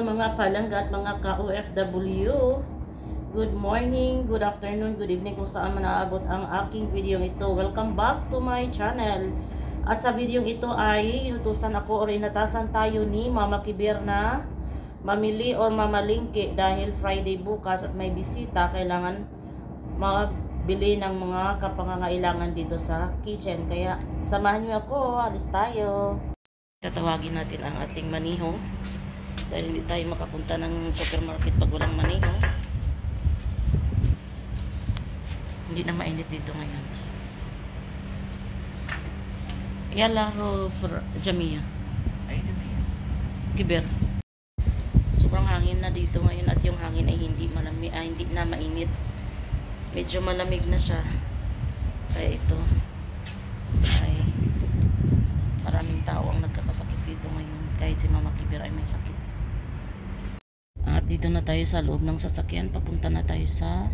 mga palangga at mga ka-OFW. Good morning, good afternoon, good evening kung saan man naabot ang aking video ito. Welcome back to my channel. At sa video ito ay inutusan ako o inatasan tayo ni Mama Kibir na mamili or mamalingki dahil Friday bukas at may bisita. Kailangan magbili ng mga kapangangailangan dito sa kitchen. Kaya samahan niyo ako, alis tayo. Tatawagin natin ang ating maniho dahil hindi tayo makapunta ng supermarket pag walang maniho. Hindi na mainit dito ngayon. Yala ho for Jamia. Ay, Jamia. Kibir. Sobrang hangin na dito ngayon at yung hangin ay hindi malamig, hindi na mainit. Medyo malamig na siya. Kaya ito ay maraming tao ang nagkakasakit dito ngayon. Kahit si Mama Kibir ay may sakit. At dito na tayo sa loob ng sasakyan. Papunta na tayo sa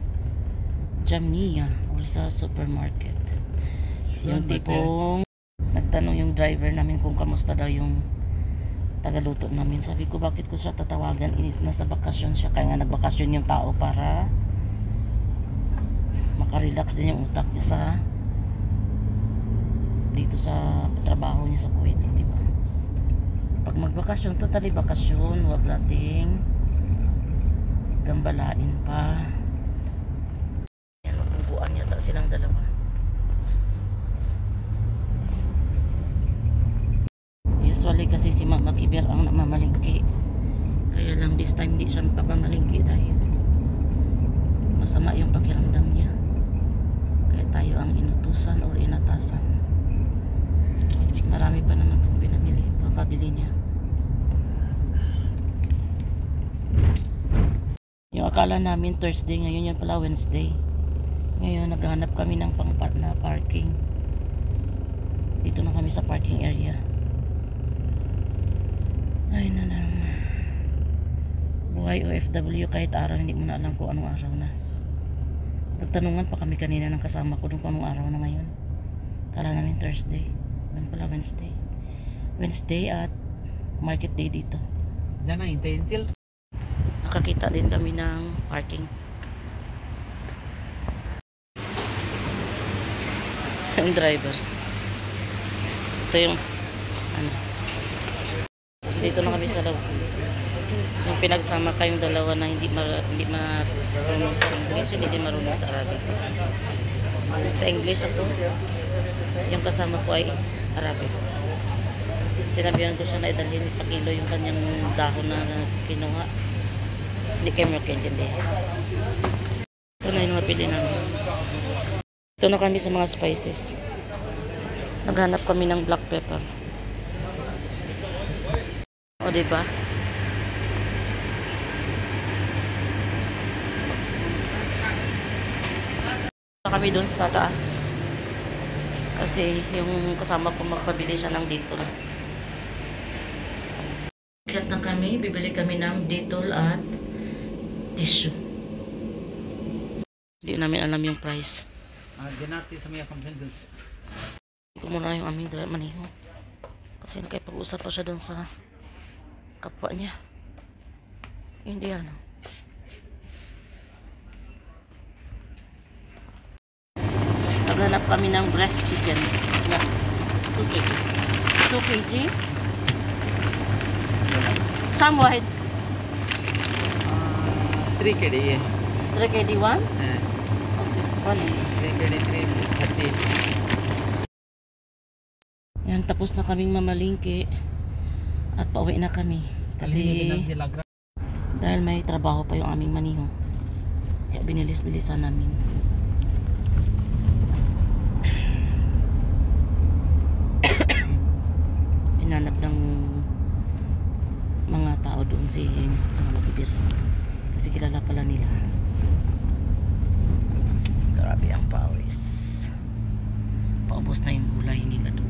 Jamia or sa supermarket. Yung tipong nagtanong yung driver namin kung kamusta daw yung tagaluto namin. Sabi ko, bakit ko siya tatawagan? Inis na sa bakasyon siya. Kaya nga nagbakasyon yung tao para makarelax din yung utak niya sa dito sa trabaho niya sa Kuwait, di ba? Pag magbakasyon, totally bakasyon, wag nating gambalain pa. Yan, magbubuan yata silang dalawa. Usually kasi si Mama Kibir ang namamalingki. Kaya lang this time di siya mapapamalingki dahil masama yung pakiramdam niya. Kaya tayo ang inutusan o inatasan. Marami pa naman itong pinamili. Papabili niya. Yung akala namin Thursday, ngayon yan pala Wednesday. Ngayon naghahanap kami ng na parking. Dito na kami sa parking area. Ay na lang. Buhay OFW, kahit araw hindi mo na alam kung anong araw na. Nagtanungan pa kami kanina ng kasama ko kung anong araw na ngayon. Kala namin Thursday. Ngayon pala Wednesday. Wednesday at market day dito. Diyan ang intensil. Nakakita din kami ng parking. Yung driver. Ito yung ano. Dito na kami sa loob. Yung pinagsama kayong dalawa na hindi marunong sa English, hindi din marunong sa Arabic. Sa English ako. Yung kasama ko ay Arabic. Sinabihan ko siya na idalhin pakilo yung kanyang dahon na kinuha. Hindi kayo magkaintindihan. Ito na yung mapili namin. Ito na kami sa mga spices. Naghanap kami ng black pepper. O diba? Kami doon sa taas. Kasi yung kasama ko magpabili siya ng Dettol. Kaya na kami, bibili kami ng Dettol at tissue. Hindi namin alam yung price. Dinati sa mga sandals. Hindi ko muna yung aming maniho. Kasi nakipag-usap pa siya doon sa kapwa niya. Hindi ano. Naghanap kami ng breast chicken. Yeah. 2 kg. 2 kg? Some wide? 3 kg. 3 kg 1? Okay, 1. 3 kg 330. Yan, tapos na kaming mamalingki at pauwi na kami kasi dahil may trabaho pa yung aming maniho, kaya binilis-bilisan namin. Inanap ng mga tao doon si Mama Kibir kasi kilala pala nila. Grabe ang pawis, paubos na yung gulay nila doon.